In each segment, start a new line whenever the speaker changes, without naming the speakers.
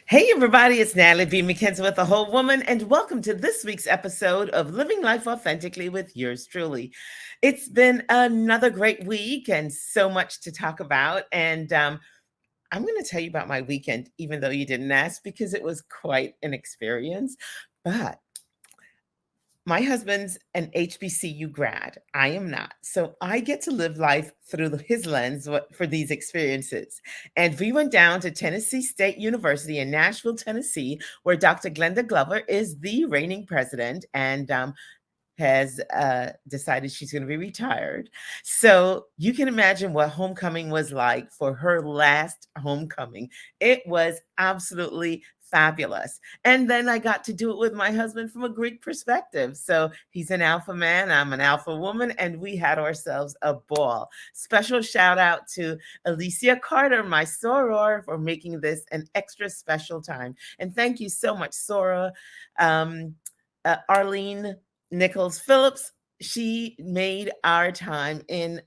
Hey, everybody, it's Natalie B. McKenzie with The Whole Woman, and welcome to this week's episode of Living Life Authentically with yours truly. It's been another great week and so much to talk about. And I'm going to tell you about my weekend, even though you didn't ask, because it was quite an experience. But my husband's an HBCU grad. I am not. So I get to live life through his lens for these experiences. And we went down to Tennessee State University in Nashville, Tennessee, where Dr. Glenda Glover is the reigning president and has decided she's going to be retired. So you can imagine what homecoming was like for her last homecoming. It was absolutely fabulous. And then I got to do it with my husband from a Greek perspective. So he's an alpha man, I'm an alpha woman, and we had ourselves a ball. Special shout out to Alicia Carter, my soror, for making this an extra special time. And thank you so much, Sora. Arlene Nichols Phillips, she made our time in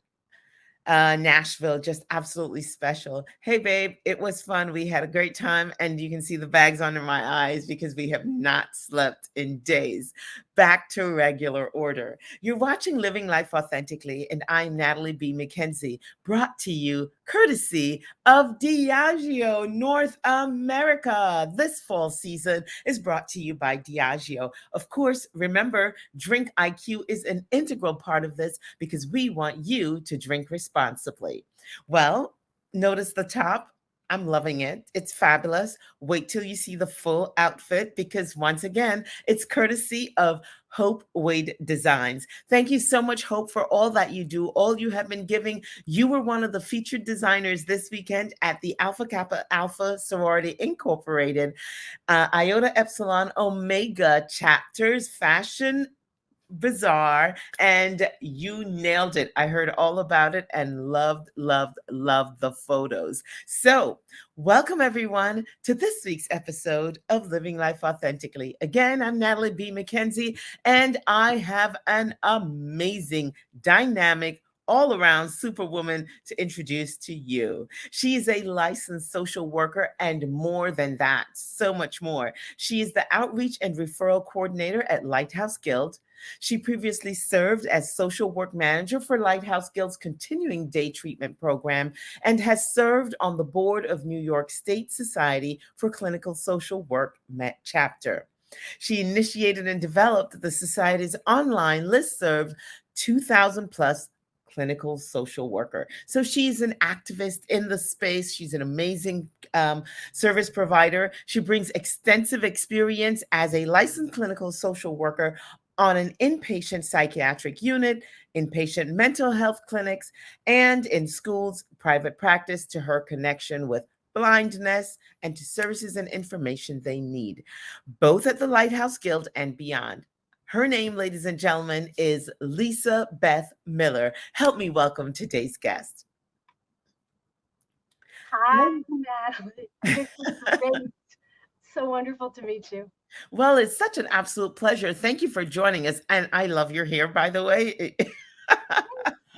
Nashville just absolutely special. Hey, babe, it was fun. We had a great time, and you can see the bags under my eyes because we have not slept in days. Back to regular order. You're watching Living Life Authentically, and I'm Natalie B. McKenzie, brought to you courtesy of Diageo North America. This fall season is brought to you by Diageo. Of course, remember, Drink IQ is an integral part of this because we want you to drink responsibly. Well, notice the top. I'm loving it. It's fabulous. Wait till you see the full outfit because once again, it's courtesy of Hope Wade Designs. Thank you so much, Hope, for all that you do, all you have been giving. You were one of the featured designers this weekend at the Alpha Kappa Alpha Sorority Incorporated, Iota Epsilon Omega Chapters Fashion Bizarre, and you nailed it. I heard all about it and loved the photos. So welcome everyone to this week's episode of Living Life Authentically. Again, I'm Natalie B. McKenzie, and I have an amazing, dynamic, all around superwoman to introduce to you. She is a licensed social worker and more than that, so much more. She is the outreach and referral coordinator at Lighthouse Guild. She previously served as social work manager for Lighthouse Guild's continuing day treatment program and has served on the board of New York State Society for Clinical Social Work chapter. She initiated and developed the Society's online listserv, 2,000 plus clinical social worker. So she's an activist in the space. She's an amazing service provider. She brings extensive experience as a licensed clinical social worker on an inpatient psychiatric unit, inpatient mental health clinics, and in schools, private practice to her connection with blindness and to services and information they need, both at the Lighthouse Guild and beyond. Her name, ladies and gentlemen, is Lisa Beth Miller. Help me welcome today's guest.
Hi, Natalie. This is great. So wonderful to meet you.
Well, it's such an absolute pleasure. Thank you for joining us. And I love your hair, by the way.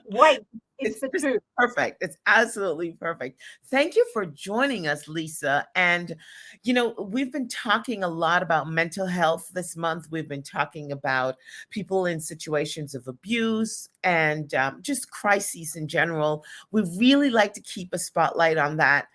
White, it's
It's
the
just
truth.
perfect. It's absolutely perfect. Thank you for joining us, Lisa. And, we've been talking a lot about mental health this month. We've been talking about people in situations of abuse and just crises in general. We really like to keep a spotlight on that.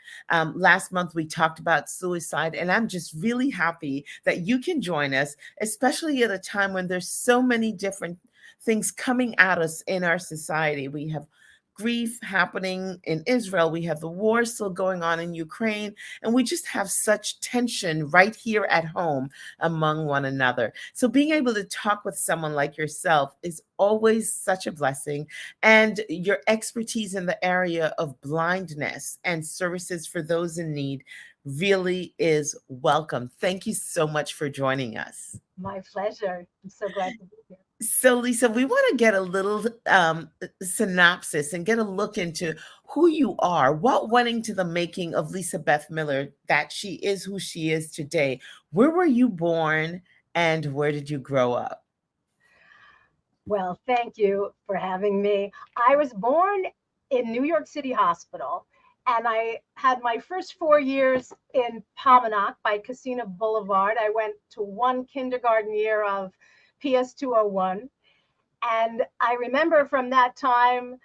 Last month, we talked about suicide, and I'm just really happy that you can join us, especially at a time when there's so many different things coming at us in our society. We have grief happening in Israel. We have the war still going on in Ukraine, and we just have such tension right here at home among one another. So being able to talk with someone like yourself is always such a blessing. And your expertise in the area of blindness and services for those in need really is welcome. Thank you so much for joining us.
My pleasure. I'm so glad to be here.
So, Lisa, we want to get a little synopsis and get a look into who you are. What went into the making of Lisa Beth Miller that she is who she is today? Where were you born and where did you grow up?
Well, thank you for having me. I was born in New York City Hospital, And I had my first 4 years in Pominock by Casino Boulevard. I went to one kindergarten year of PS201. And I remember from that time,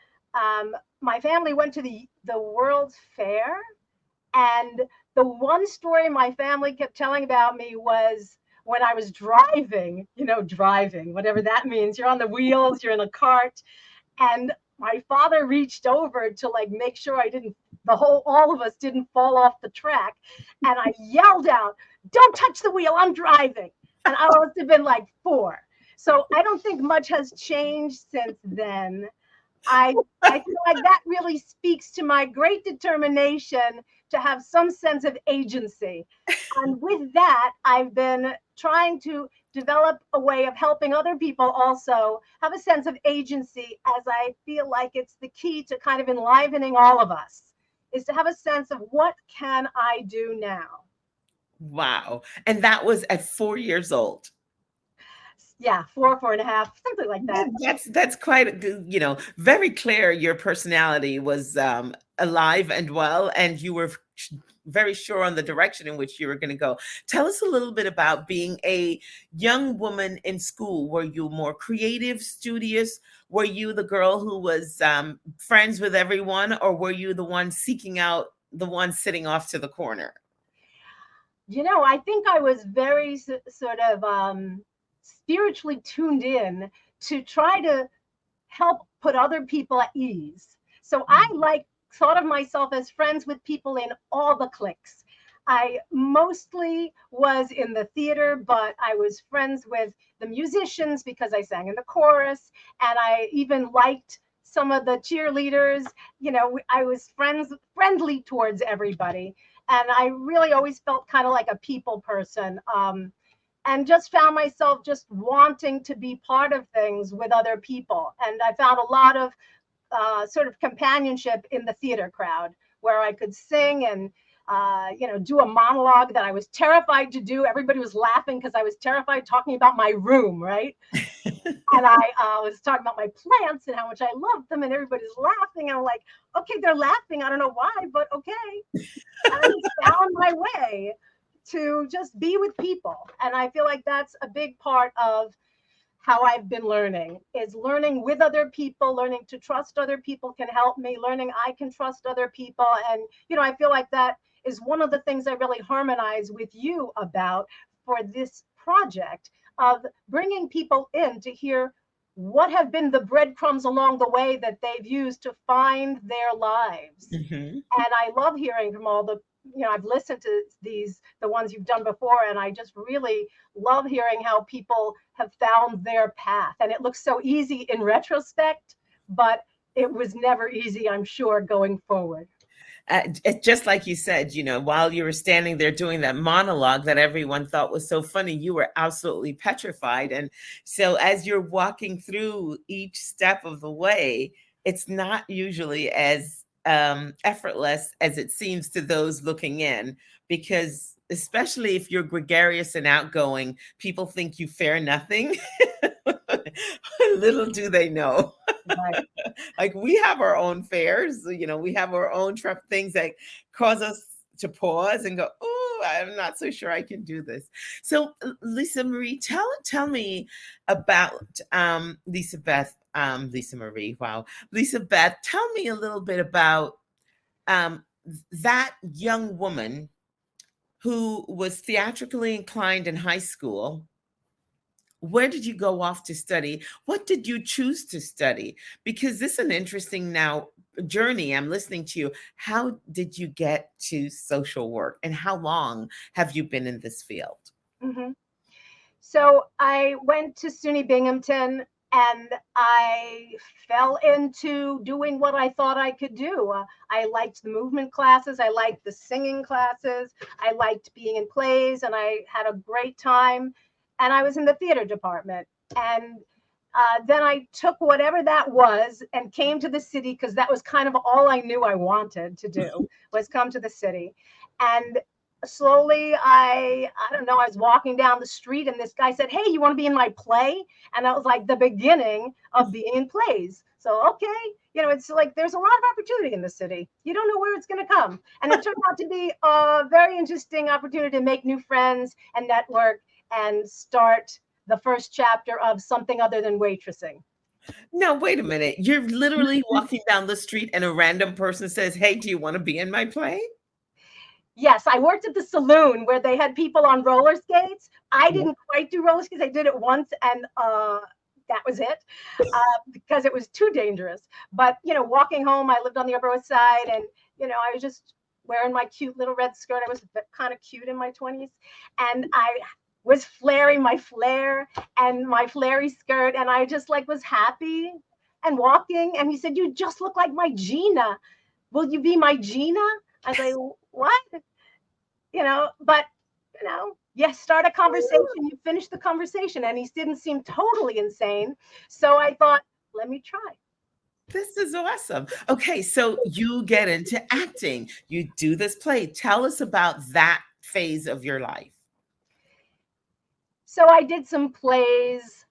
my family went to the World's Fair. And the one story my family kept telling about me was when I was driving, driving, whatever that means. You're on the wheels, you're in a cart. And my father reached over to like make sure all of us didn't fall off the track. And I yelled out, "Don't touch the wheel, I'm driving." And I must have been like 4. So I don't think much has changed since then. I feel like that really speaks to my great determination to have some sense of agency. And with that, I've been trying to develop a way of helping other people also have a sense of agency, as I feel like it's the key to kind of enlivening all of us, is to have a sense of what can I do now?
Wow. And that was at 4 years old.
Yeah, 4.5, something like that.
That's quite very clear. Your personality was alive and well, and you were very sure on the direction in which you were going to go. Tell us a little bit about being a young woman in school. Were you more creative, studious? Were you the girl who was friends with everyone, or were you the one seeking out the one sitting off to the corner?
I think I was very sort of spiritually tuned in to try to help put other people at ease. So I thought of myself as friends with people in all the cliques. I mostly was in the theater, but I was friends with the musicians because I sang in the chorus, and I even liked some of the cheerleaders. I was friendly towards everybody, and I really always felt kind of like a people person. And just found myself just wanting to be part of things with other people. And I found a lot of sort of companionship in the theater crowd, where I could sing and do a monologue that I was terrified to do. Everybody was laughing because I was terrified talking about my room, right? And I was talking about my plants and how much I loved them, and everybody's laughing. And I'm like, okay, they're laughing. I don't know why, but okay. And I just found my way to just be with people. And I feel like that's a big part of how I've been learning, is learning with other people, learning to trust other people can help me, learning I can trust other people. And, I feel like that is one of the things I really harmonize with you about for this project, of bringing people in to hear what have been the breadcrumbs along the way that they've used to find their lives.
Mm-hmm.
And I love hearing from all the I've listened to the ones you've done before, and I just really love hearing how people have found their path. And it looks so easy in retrospect, but it was never easy, I'm sure, going forward.
Just like you said, while you were standing there doing that monologue that everyone thought was so funny, you were absolutely petrified. And so as you're walking through each step of the way, it's not usually as effortless as it seems to those looking in, because especially if you're gregarious and outgoing, people think you fear nothing. Little do they know.
Right.
Like, we have our own fears, we have our own things that cause us to pause and go, oh, I'm not so sure I can do this. So Lisa Marie, tell me about Lisa Beth. Lisa Marie, wow. Lisa Beth, tell me a little bit about that young woman who was theatrically inclined in high school. Where did you go off to study? What did you choose to study? Because this is an interesting journey. I'm listening to you. How did you get to social work, and how long have you been in this field?
Mm-hmm. So I went to SUNY Binghamton, and I fell into doing what I thought I could do. I liked the movement classes. I liked the singing classes. I liked being in plays, and I had a great time. And I was in the theater department. And then I took whatever that was and came to the city, because that was kind of all I knew I wanted to do, was come to the city. And slowly, I don't know, I was walking down the street, and this guy said, "Hey, you want to be in my play?" And that was like the beginning of being in plays. So, okay, it's like there's a lot of opportunity in the city. You don't know where it's going to come. And it turned out to be a very interesting opportunity to make new friends and network and start the first chapter of something other than waitressing.
No, wait a minute. You're literally walking down the street and a random person says, "Hey, do you want to be in my play?"
Yes, I worked at the saloon where they had people on roller skates. I didn't quite do roller skates. I did it once, and that was it, because it was too dangerous. But walking home, I lived on the Upper West Side, and I was just wearing my cute little red skirt. I was kind of cute in my 20s, and I was flaring my flare and my flary skirt, and I just like was happy and walking. And he said, "You just look like my Gina. Will you be my Gina?" I was like, "What?" But yes, start a conversation, you finish the conversation, and he didn't seem totally insane. So I thought, let me try.
This is awesome. Okay, so you get into acting. You do this play. Tell us about that phase of your life.
So I did some plays.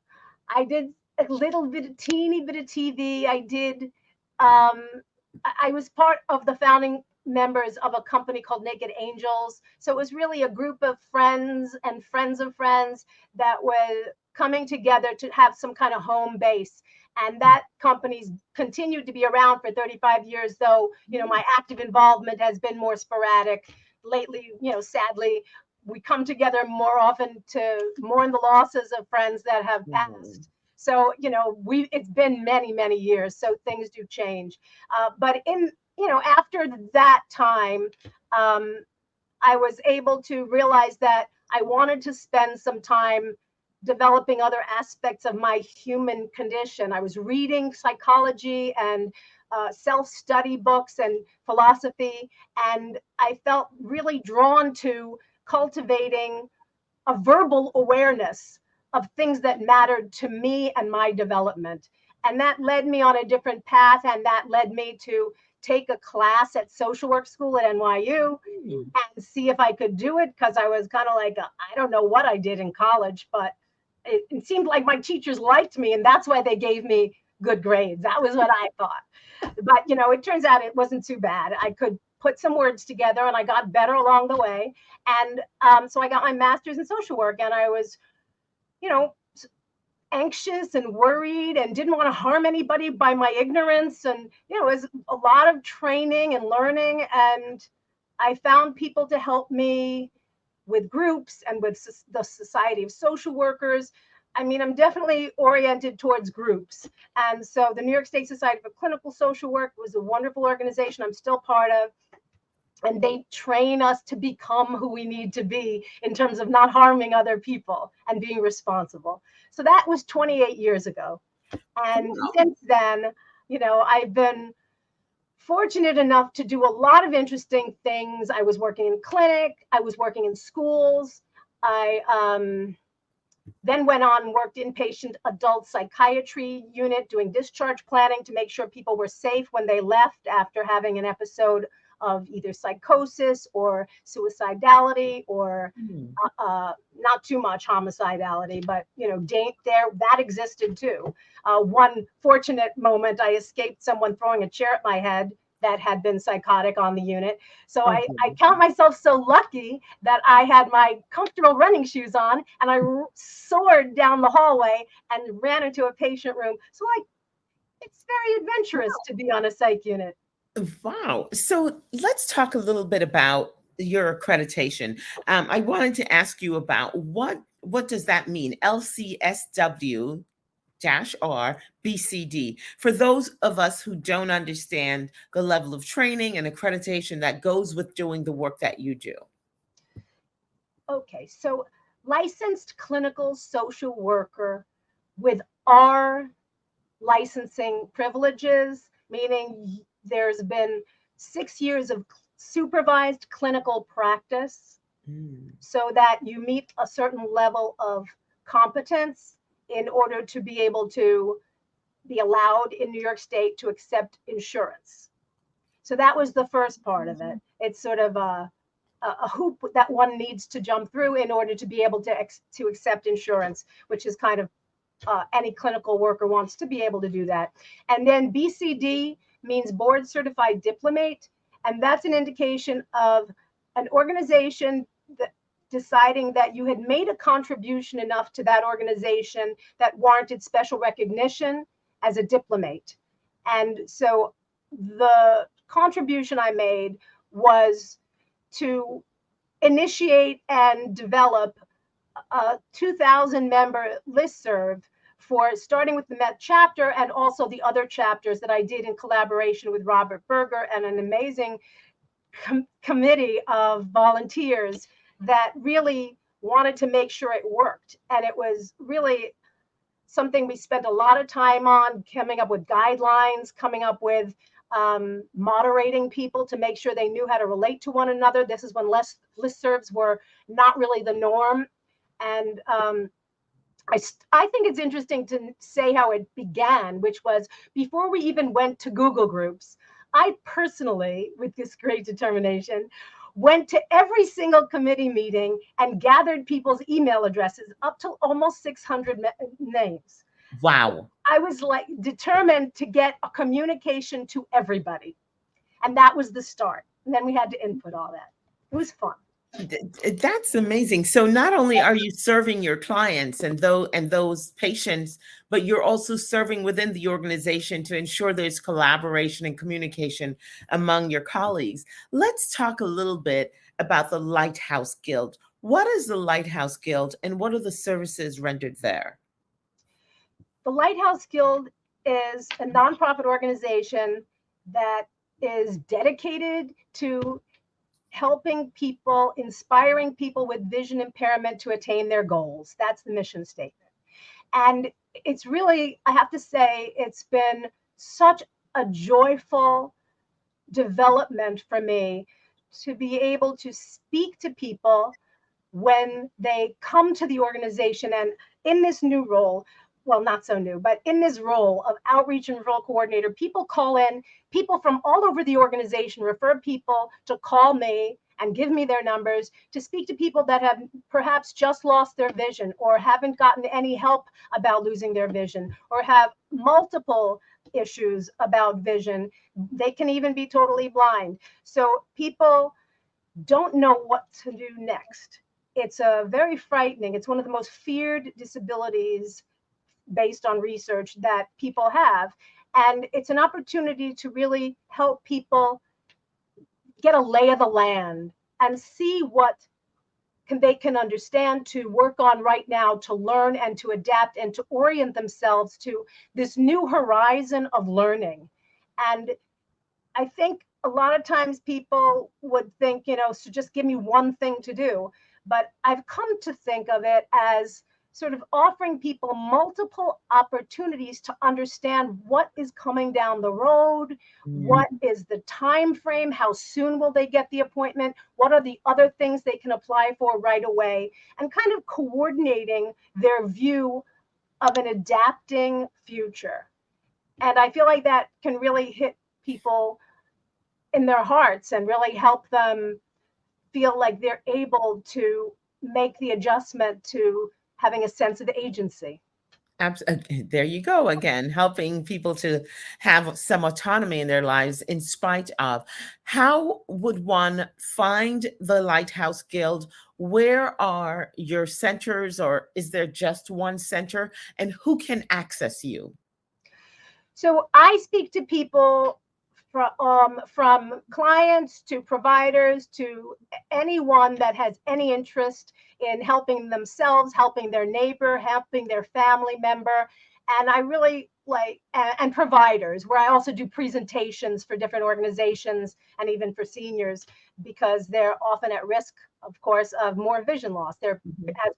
I did a little bit, teeny bit of TV. I did. I was part of the founding members of a company called Naked Angels. So it was really a group of friends and friends of friends that were coming together to have some kind of home base. And that company's continued to be around for 35 years, though, my active involvement has been more sporadic lately. Sadly, we come together more often to mourn the losses of friends that have passed. So, it's been many, many years. So things do change. But after that time, I was able to realize that I wanted to spend some time developing other aspects of my human condition. I was reading psychology and self-study books and philosophy, and I felt really drawn to cultivating a verbal awareness of things that mattered to me and my development. And that led me on a different path, and that led me to take a class at social work school at NYU and see if I could do it, because I was kind of like, I don't know what I did in college, but it seemed like my teachers liked me, and that's why they gave me good grades. That was what I thought. But, it turns out it wasn't too bad. I could put some words together, and I got better along the way. And so I got my master's in social work, and I was, anxious and worried and didn't want to harm anybody by my ignorance. And, it was a lot of training and learning. And I found people to help me with groups and with the Society of Social Workers. I mean, I'm definitely oriented towards groups. And so the New York State Society for Clinical Social Work was a wonderful organization I'm still part of. And they train us to become who we need to be in terms of not harming other people and being responsible. So that was 28 years ago. And since then, I've been fortunate enough to do a lot of interesting things. I was working in clinic, I was working in schools. I then went on and worked inpatient adult psychiatry unit doing discharge planning to make sure people were safe when they left after having an episode of either psychosis or suicidality or not too much homicidality, but that existed too. One fortunate moment, I escaped someone throwing a chair at my head that had been psychotic on the unit. So I count myself so lucky that I had my comfortable running shoes on, and I soared down the hallway and ran into a patient room. So it's very adventurous to be on a psych unit.
Wow. So let's talk a little bit about your accreditation. I wanted to ask you about what does that mean? LCSW -R BCD. For those of us who don't understand the level of training and accreditation that goes with doing the work that you do.
Okay, so licensed clinical social worker with R licensing privileges, meaning there's been 6 years of supervised clinical practice so that you meet a certain level of competence in order to be able to be allowed in New York State to accept insurance. So that was the first part of it. It's sort of a hoop that one needs to jump through in order to be able to accept insurance, which is kind of any clinical worker wants to be able to do that. And then BCD means board certified diplomate. And that's an indication of an organization that deciding that you had made a contribution enough to that organization that warranted special recognition as a diplomate. And so the contribution I made was to initiate and develop a 2,000 member listserv for starting with the Met chapter and also the other chapters that I did in collaboration with Robert Berger and an amazing committee of volunteers that really wanted to make sure it worked. And it was really something we spent a lot of time on, coming up with guidelines, coming up with moderating people to make sure they knew how to relate to one another. This is when listservs were not really the norm. And I think it's interesting to say how it began, which was before we even went to Google Groups. I personally, with this great determination, went to every single committee meeting and gathered people's email addresses, up to almost 600 names.
Wow.
I was like determined to get a communication to everybody. And that was the start. And then we had to input all that. It was fun.
That's amazing. So not only are you serving your clients and those patients, but you're also serving within the organization to ensure there's collaboration and communication among your colleagues. Let's talk a little bit about the Lighthouse Guild. What is the Lighthouse Guild and what are the services rendered there?
The Lighthouse Guild is a nonprofit organization that is dedicated to helping people, inspiring people with vision impairment to attain their goals. That's the mission statement. And it's really, I have to say, it's been such a joyful development for me to be able to speak to people when they come to the organization. And in this new role, well, not so new, but in this role of outreach and referral coordinator, people call in, people from all over the organization refer people to call me and give me their numbers to speak to people that have perhaps just lost their vision or haven't gotten any help about losing their vision or have multiple issues about vision. They can even be totally blind. So people don't know what to do next. It's very frightening. It's one of the most feared disabilities based on research that people have. And it's an opportunity to really help people get a lay of the land and see what they can understand, to work on right now, to learn and to adapt and to orient themselves to this new horizon of learning. And I think a lot of times people would think, so just give me one thing to do. But I've come to think of it as sort of offering people multiple opportunities to understand what is coming down the road, what is the time frame, how soon will they get the appointment, what are the other things they can apply for right away, and kind of coordinating their view of an adapting future. And I feel like that can really hit people in their hearts and really help them feel like they're able to make the adjustment to having a sense of agency.
There you go again, helping people to have some autonomy in their lives in spite of. How would one find the Lighthouse Guild? Where are your centers, or is there just one center? And who can access you?
So I speak to people from clients to providers to anyone that has any interest in helping themselves, helping their neighbor, helping their family member. And I really and providers, where I also do presentations for different organizations and even for seniors, because they're often at risk, of course, of more vision loss. As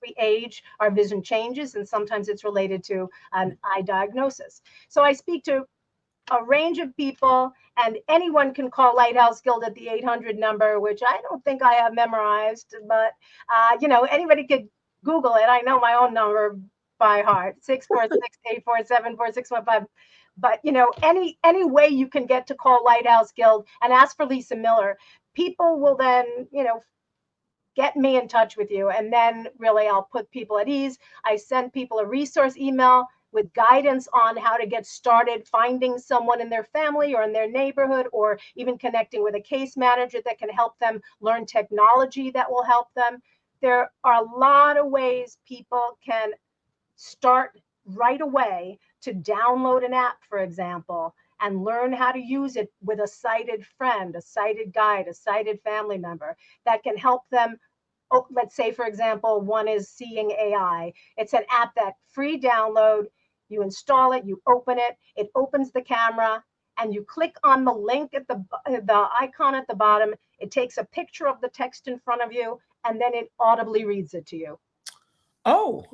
we age, our vision changes, and sometimes it's related to an eye diagnosis. So I speak to a range of people, and anyone can call Lighthouse Guild at the 800 number, which I don't think I have memorized, but anybody could Google it. I know my own number by heart, 646-847-4615. But any way you can get to call Lighthouse Guild and ask for Lisa Miller, people will then get me in touch with you. And then really I'll put people at ease. I send people a resource email with guidance on how to get started finding someone in their family or in their neighborhood, or even connecting with a case manager that can help them learn technology that will help them. There are a lot of ways people can start right away to download an app, for example, and learn how to use it with a sighted friend, a sighted guide, a sighted family member that can help them. Oh, let's say, for example, one is Seeing AI. It's an app that free download. You install it, you open it, it opens the camera, and you click on the link at the icon at the bottom. It takes a picture of the text in front of you, and then it audibly reads it to you.
Oh,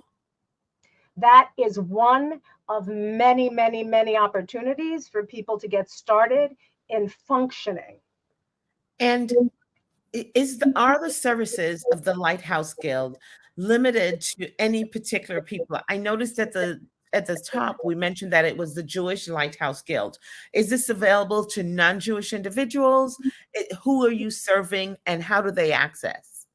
that is one of many, many, many opportunities for people to get started in functioning.
and are the services of the Lighthouse Guild limited to any particular people? I noticed at the top we mentioned that it was the Jewish Lighthouse Guild. Is this available to non-Jewish individuals? Who are you serving, and how do they access?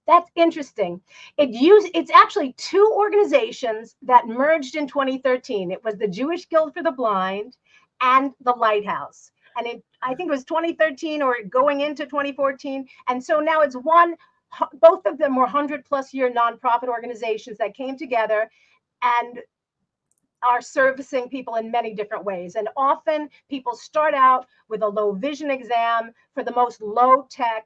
That's interesting. It's actually two organizations that merged in 2013. It was the Jewish Guild for the Blind and the Lighthouse. And I think it was 2013 or going into 2014. And so now it's one, both of them were 100+ year nonprofit organizations that came together and are servicing people in many different ways. And often people start out with a low vision exam for the most low tech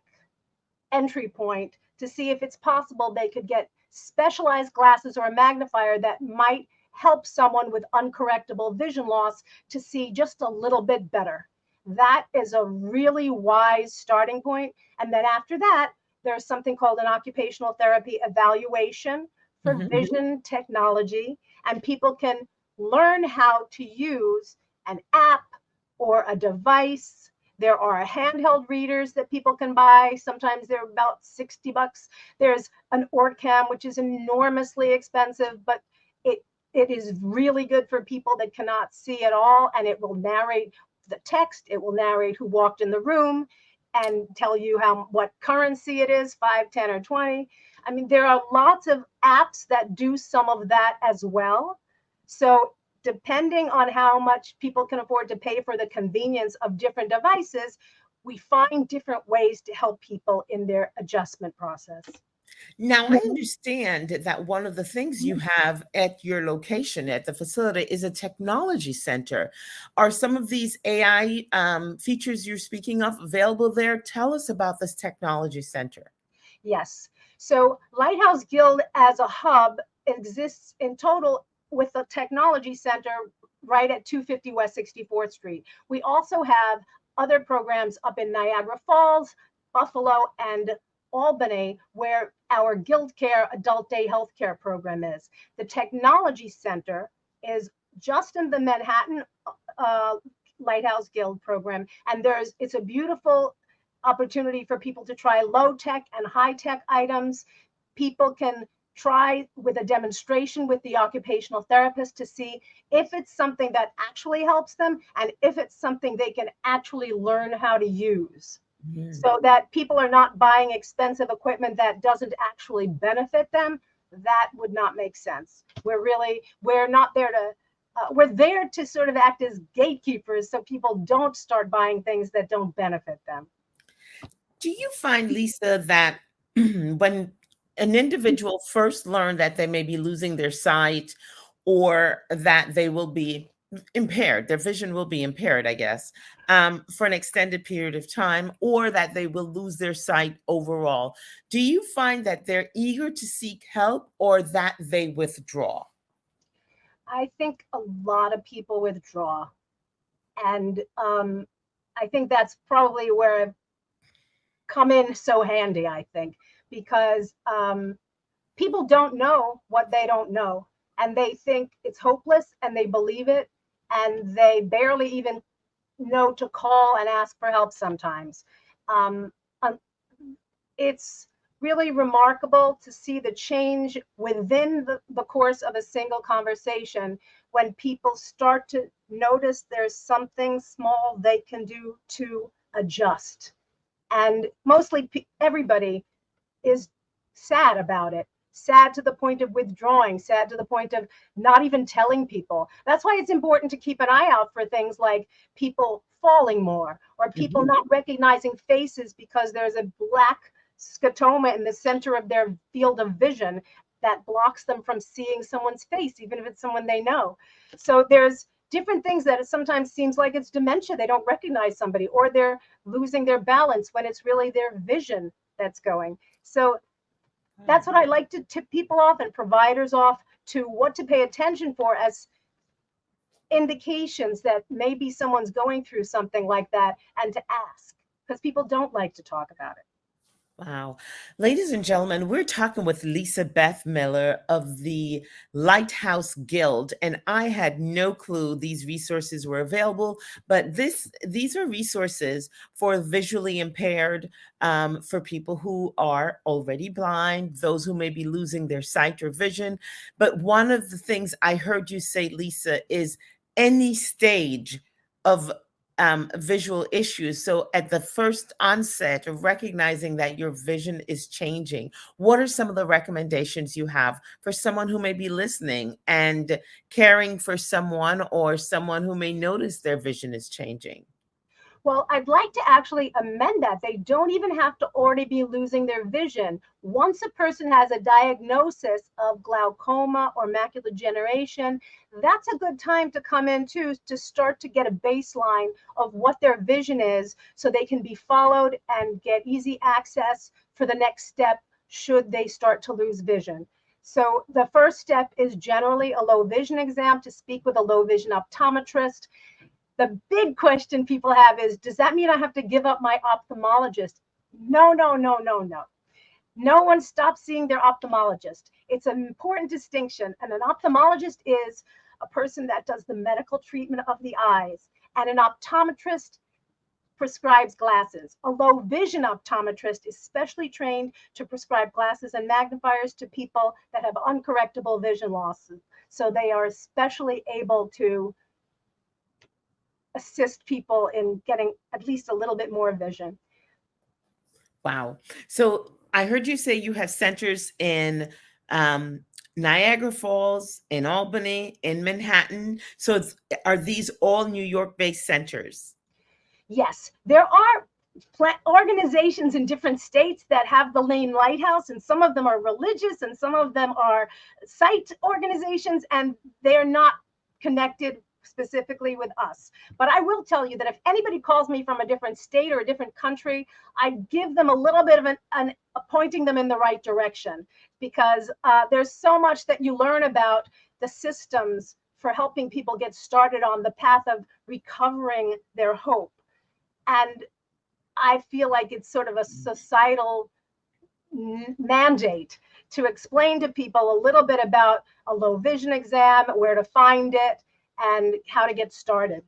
entry point to see if it's possible they could get specialized glasses or a magnifier that might help someone with uncorrectable vision loss to see just a little bit better. That is a really wise starting point. And then after that, there's something called an occupational therapy evaluation for vision technology, and people can learn how to use an app or a device. There are handheld readers that people can buy. Sometimes they're about $60. There's an OrCam, which is enormously expensive, but it is really good for people that cannot see at all. And it will narrate the text. It will narrate who walked in the room and tell you what currency it is, 5, 10, or 20. I mean, there are lots of apps that do some of that as well. So depending on how much people can afford to pay for the convenience of different devices, we find different ways to help people in their adjustment process.
Now, I understand that one of the things you have at your location, at the facility, is a technology center. Are some of these AI features you're speaking of available there? Tell us about this technology center.
Yes. So Lighthouse Guild as a hub exists in total with a technology center right at 250 West 64th Street. We also have other programs up in Niagara Falls, Buffalo, and Albany, where our Guild Care Adult Day Healthcare program is. The Technology Center is just in the Manhattan Lighthouse Guild program, and it's a beautiful opportunity for people to try low tech and high tech items. People can try with a demonstration with the occupational therapist to see if it's something that actually helps them and if it's something they can actually learn how to use. So that people are not buying expensive equipment that doesn't actually benefit them. That would not make sense. We're not there to, we're there to sort of act as gatekeepers so people don't start buying things that don't benefit them.
Do you find, Lisa, that when an individual first learned that they may be losing their sight or that they will be impaired, their vision will be impaired, I guess, for an extended period of time, or that they will lose their sight overall, do you find that they're eager to seek help or that they withdraw?
I think a lot of people withdraw. And I think that's probably where I've come in so handy, I think, because people don't know what they don't know. And they think it's hopeless and they believe it. And they barely even know to call and ask for help sometimes. It's really remarkable to see the change within the course of a single conversation when people start to notice there's something small they can do to adjust. And mostly everybody is sad about it, sad to the point of withdrawing, sad to the point of not even telling people. That's why it's important to keep an eye out for things like people falling more, or people
Mhm.
not recognizing faces because there's a black scotoma in the center of their field of vision that blocks them from seeing someone's face, even if it's someone they know. So there's different things that it sometimes seems like it's dementia. They don't recognize somebody, or they're losing their balance when it's really their vision that's going. So that's what I like to tip people off and providers off to, what to pay attention for as indications that maybe someone's going through something like that, and to ask, because people don't like to talk about it.
Wow. Ladies and gentlemen, we're talking with Lisa Beth Miller of the Lighthouse Guild, and I had no clue these resources were available, but these are resources for visually impaired, for people who are already blind, those who may be losing their sight or vision. But one of the things I heard you say, Lisa, is any stage of visual issues. So, at the first onset of recognizing that your vision is changing, what are some of the recommendations you have for someone who may be listening and caring for someone, or someone who may notice their vision is changing?
Well, I'd like to actually amend that. They don't even have to already be losing their vision. Once a person has a diagnosis of glaucoma or macular degeneration, that's a good time to come in too, to start to get a baseline of what their vision is, so they can be followed and get easy access for the next step should they start to lose vision. So the first step is generally a low vision exam, to speak with a low vision optometrist. The big question people have is, does that mean I have to give up my ophthalmologist? No, no, no, no, no. No one stops seeing their ophthalmologist. It's an important distinction. And an ophthalmologist is a person that does the medical treatment of the eyes, and an optometrist prescribes glasses. A low vision optometrist is specially trained to prescribe glasses and magnifiers to people that have uncorrectable vision losses. So they are especially able to assist people in getting at least a little bit more vision.
Wow. So, I heard you say you have centers in um, Niagara Falls, in Albany, in Manhattan. So, are these all New York based centers?
Yes, there are organizations in different states that have the Lane Lighthouse, and some of them are religious and some of them are site organizations, and they're not connected specifically with us. But I will tell you that if anybody calls me from a different state or a different country, I give them a little bit of an pointing them in the right direction, because there's so much that you learn about the systems for helping people get started on the path of recovering their hope. And I feel like it's sort of a societal mandate to explain to people a little bit about a low vision exam, where to find it, and how to get started.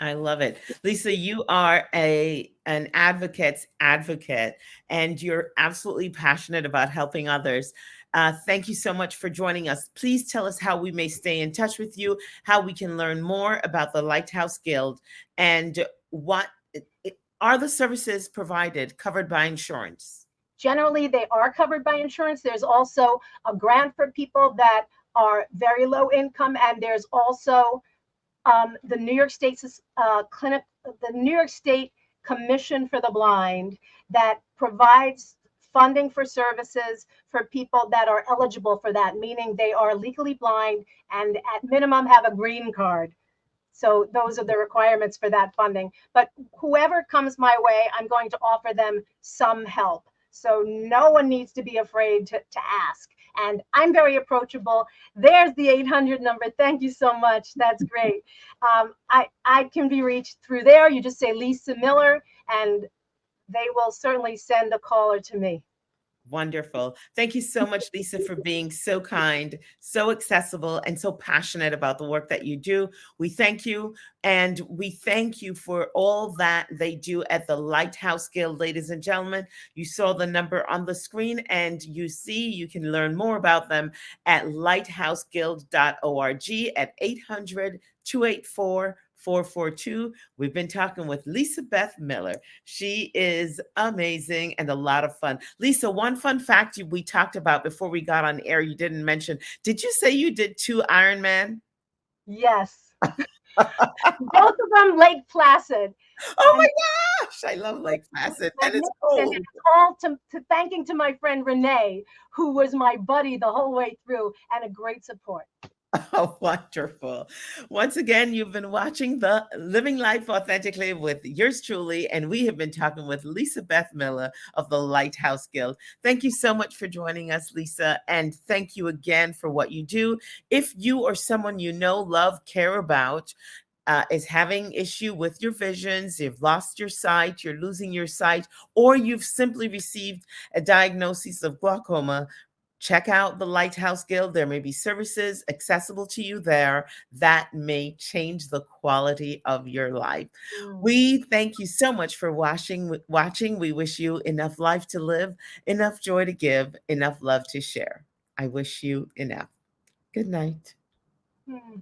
I love it. Lisa, you are an advocate's advocate, and you're absolutely passionate about helping others. Thank you so much for joining us. Please tell us how we may stay in touch with you, how we can learn more about the Lighthouse Guild, and what are the services provided covered by insurance?
Generally, they are covered by insurance. There's also a grant for people that are very low income, and there's also the New York State the New York State Commission for the Blind, that provides funding for services for people that are eligible for that, meaning they are legally blind and at minimum have a green card. So those are the requirements for that funding. But whoever comes my way, I'm going to offer them some help. So no one needs to be afraid to ask. And I'm very approachable. There's the 800 number. Thank you so much. That's great. I can be reached through there. You just say Lisa Miller, and they will certainly send a caller to me.
Wonderful. Thank you so much, Lisa, for being so kind, so accessible, and so passionate about the work that you do. We thank you. And we thank you for all that they do at the Lighthouse Guild, ladies and gentlemen. You saw the number on the screen, and you see you can learn more about them at lighthouseguild.org at 800 284 442. We've been talking with Lisa Beth Miller. She is amazing and a lot of fun. Lisa, one fun fact we talked about before we got on air, you didn't mention. Did you say you did 2 Ironman?
Yes. Both of them Lake Placid.
Oh
And
my gosh, I love Lake Placid, and it's
magnificent. And
cold.
it's all to thanking to my friend Renee, who was my buddy the whole way through and a great support.
Oh, wonderful. Once again, you've been watching the Living Life Authentically with yours truly, and we have been talking with Lisa Beth Miller of the Lighthouse Guild. Thank you so much for joining us, Lisa, and thank you again for what you do. If you or someone you know, love, care about, is having issue with your visions, you've lost your sight, you're losing your sight, or you've simply received a diagnosis of glaucoma, check out the Lighthouse Guild. There may be services accessible to you there that may change the quality of your life. We thank you so much for watching. We wish you enough life to live, enough joy to give, enough love to share. I wish you enough. Good night.
Mm.